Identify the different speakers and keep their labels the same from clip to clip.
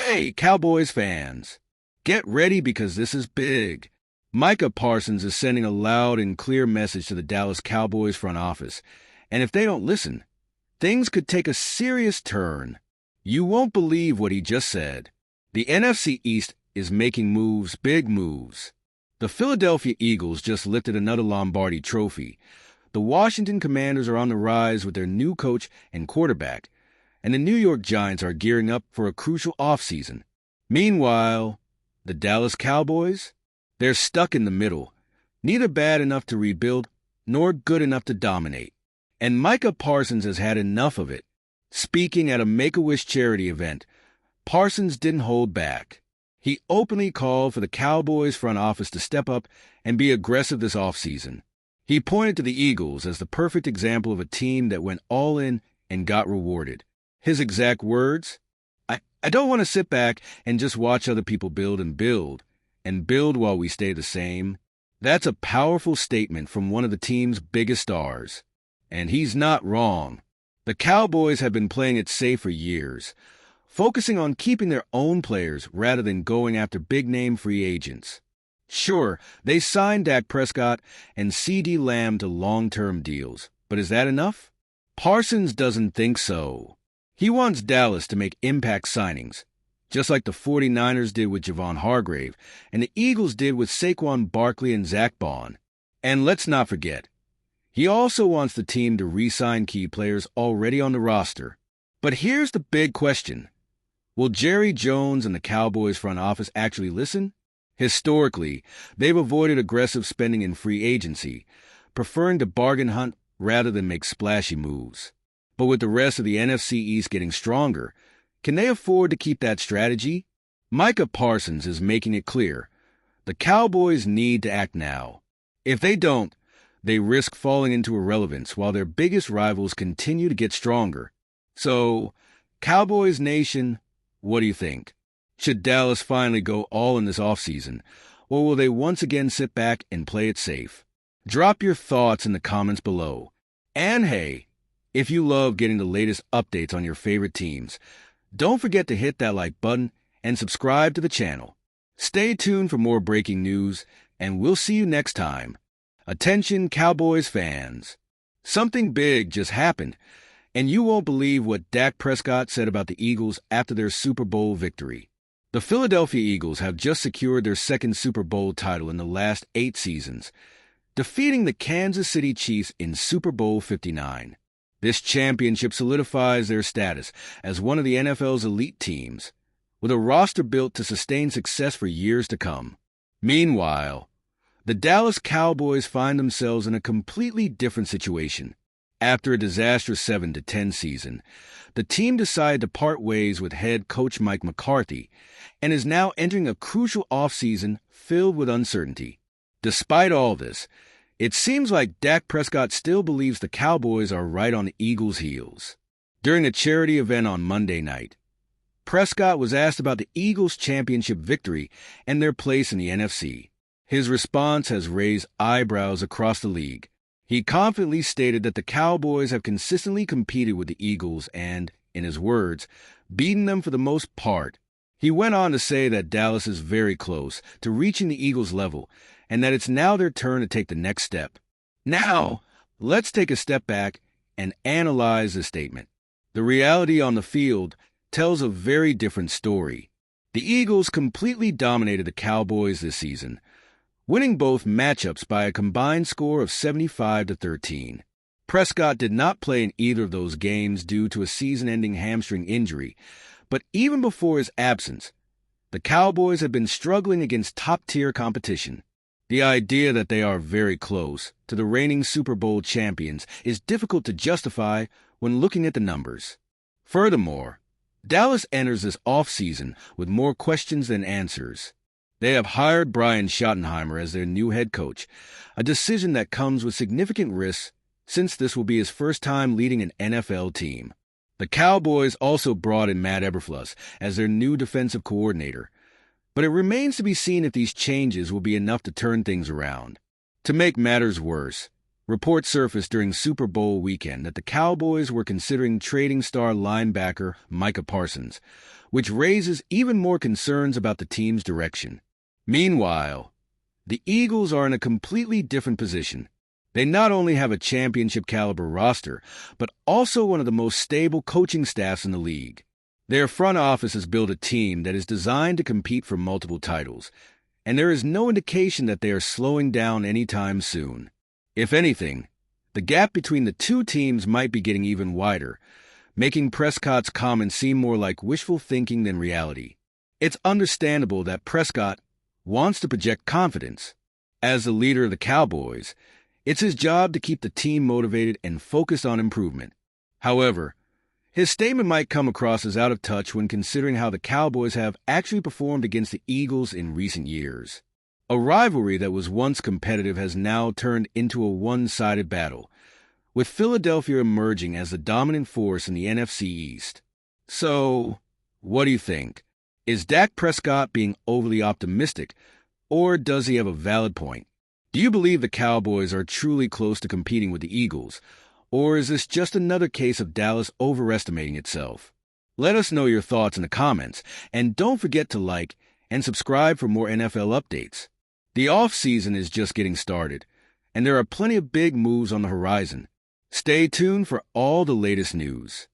Speaker 1: Hey, Cowboys fans, get ready because this is big. Micah Parsons is sending a loud and clear message to the Dallas Cowboys front office, and if they don't listen, things could take a serious turn. You won't believe what he just said. The NFC East is making moves, big moves. The Philadelphia Eagles just lifted another Lombardi trophy. The Washington Commanders are on the rise with their new coach and quarterback, and the New York Giants are gearing up for a crucial offseason. Meanwhile, the Dallas Cowboys? They're stuck in the middle, neither bad enough to rebuild nor good enough to dominate. And Micah Parsons has had enough of it. Speaking at a Make-A-Wish charity event, Parsons didn't hold back. He openly called for the Cowboys front office to step up and be aggressive this offseason. He pointed to the Eagles as the perfect example of a team that went all in and got rewarded. His exact words, I don't want to sit back and just watch other people build while we stay the same. That's a powerful statement from one of the team's biggest stars. And he's not wrong. The Cowboys have been playing it safe for years, focusing on keeping their own players rather than going after big-name free agents. Sure, they signed Dak Prescott and CeeDee Lamb to long-term deals, but is that enough? Parsons doesn't think so. He wants Dallas to make impact signings, just like the 49ers did with Javon Hargrave and the Eagles did with Saquon Barkley and Zach Bond. And let's not forget, he also wants the team to re-sign key players already on the roster. But here's the big question. Will Jerry Jones and the Cowboys front office actually listen? Historically, they've avoided aggressive spending in free agency, preferring to bargain hunt rather than make splashy moves. But with the rest of the NFC East getting stronger, can they afford to keep that strategy? Micah Parsons is making it clear. The Cowboys need to act now. If they don't, they risk falling into irrelevance while their biggest rivals continue to get stronger. So, Cowboys Nation, what do you think? Should Dallas finally go all in this offseason, or will they once again sit back and play it safe? Drop your thoughts in the comments below. And hey, if you love getting the latest updates on your favorite teams, don't forget to hit that like button and subscribe to the channel. Stay tuned for more breaking news, and we'll see you next time. Attention Cowboys fans. Something big just happened, and you won't believe what Dak Prescott said about the Eagles after their Super Bowl victory. The Philadelphia Eagles have just secured their second Super Bowl title in the last 8 seasons, defeating the Kansas City Chiefs in Super Bowl 59. This championship solidifies their status as one of the NFL's elite teams, with a roster built to sustain success for years to come. Meanwhile, the Dallas Cowboys find themselves in a completely different situation. After a disastrous 7-10 season, the team decided to part ways with head coach Mike McCarthy and is now entering a crucial offseason filled with uncertainty. Despite all this, it seems like Dak Prescott still believes the Cowboys are right on the Eagles' heels. During a charity event on Monday night, Prescott was asked about the Eagles' championship victory and their place in the NFC. His response has raised eyebrows across the league. He confidently stated that the Cowboys have consistently competed with the Eagles and, in his words, beaten them for the most part. He went on to say that Dallas is very close to reaching the Eagles' level and that it's now their turn to take the next step. Now, let's take a step back and analyze the statement. The reality on the field tells a very different story. The Eagles completely dominated the Cowboys this season, winning both matchups by a combined score of 75-13. Prescott did not play in either of those games due to a season-ending hamstring injury, but even before his absence, the Cowboys have been struggling against top-tier competition. The idea that they are very close to the reigning Super Bowl champions is difficult to justify when looking at the numbers. Furthermore, Dallas enters this offseason with more questions than answers. They have hired Brian Schottenheimer as their new head coach, a decision that comes with significant risks since this will be his first time leading an NFL team. The Cowboys also brought in Matt Eberflus as their new defensive coordinator, but it remains to be seen if these changes will be enough to turn things around. To make matters worse, reports surfaced during Super Bowl weekend that the Cowboys were considering trading star linebacker Micah Parsons, which raises even more concerns about the team's direction. Meanwhile, the Eagles are in a completely different position. They not only have a championship-caliber roster, but also one of the most stable coaching staffs in the league. Their front office has built a team that is designed to compete for multiple titles, and there is no indication that they are slowing down anytime soon. If anything, the gap between the two teams might be getting even wider, making Prescott's comments seem more like wishful thinking than reality. It's understandable that Prescott wants to project confidence. As the leader of the Cowboys, it's his job to keep the team motivated and focused on improvement. However, his statement might come across as out of touch when considering how the Cowboys have actually performed against the Eagles in recent years. A rivalry that was once competitive has now turned into a one-sided battle, with Philadelphia emerging as the dominant force in the NFC East. So, what do you think? Is Dak Prescott being overly optimistic, or does he have a valid point? Do you believe the Cowboys are truly close to competing with the Eagles, or is this just another case of Dallas overestimating itself? Let us know your thoughts in the comments, and don't forget to like and subscribe for more NFL updates. The off-season is just getting started, and there are plenty of big moves on the horizon. Stay tuned for all the latest news.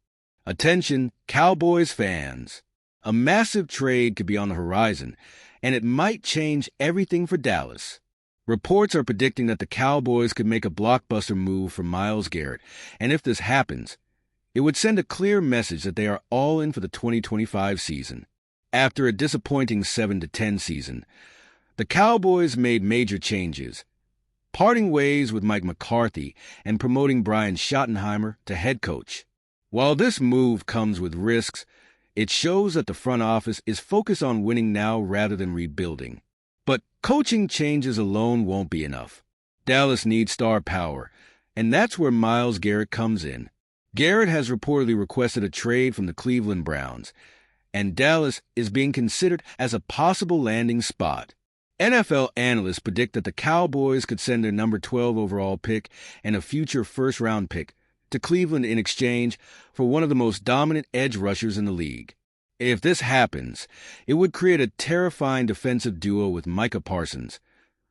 Speaker 1: Attention, Cowboys fans! A massive trade could be on the horizon, and it might change everything for Dallas. Reports are predicting that the Cowboys could make a blockbuster move for Myles Garrett, and if this happens, it would send a clear message that they are all in for the 2025 season. After a disappointing 7-10 season, the Cowboys made major changes, parting ways with Mike McCarthy and promoting Brian Schottenheimer to head coach. While this move comes with risks, it shows that the front office is focused on winning now rather than rebuilding. But coaching changes alone won't be enough. Dallas needs star power, and that's where Myles Garrett comes in. Garrett has reportedly requested a trade from the Cleveland Browns, and Dallas is being considered as a possible landing spot. NFL analysts predict that the Cowboys could send their number 12 overall pick and a future first-round pick to Cleveland in exchange for one of the most dominant edge rushers in the league. If this happens, it would create a terrifying defensive duo with Micah Parsons,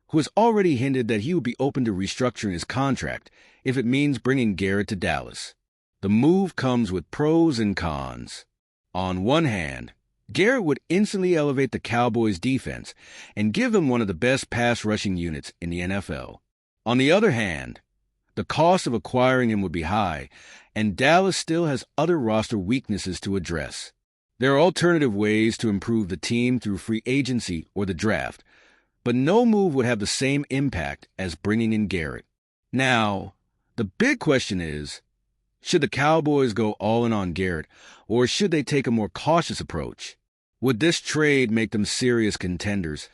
Speaker 1: who has already hinted that he would be open to restructuring his contract if it means bringing Garrett to Dallas. The move comes with pros and cons. On one hand, Garrett would instantly elevate the Cowboys' defense and give them one of the best pass-rushing units in the NFL. On the other hand, the cost of acquiring him would be high, and Dallas still has other roster weaknesses to address. There are alternative ways to improve the team through free agency or the draft, but no move would have the same impact as bringing in Garrett. Now, the big question is, should the Cowboys go all in on Garrett, or should they take a more cautious approach? Would this trade make them serious contenders,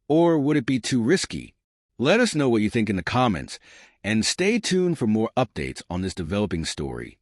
Speaker 1: or would it be too risky? Let us know what you think in the comments, and stay tuned for more updates on this developing story.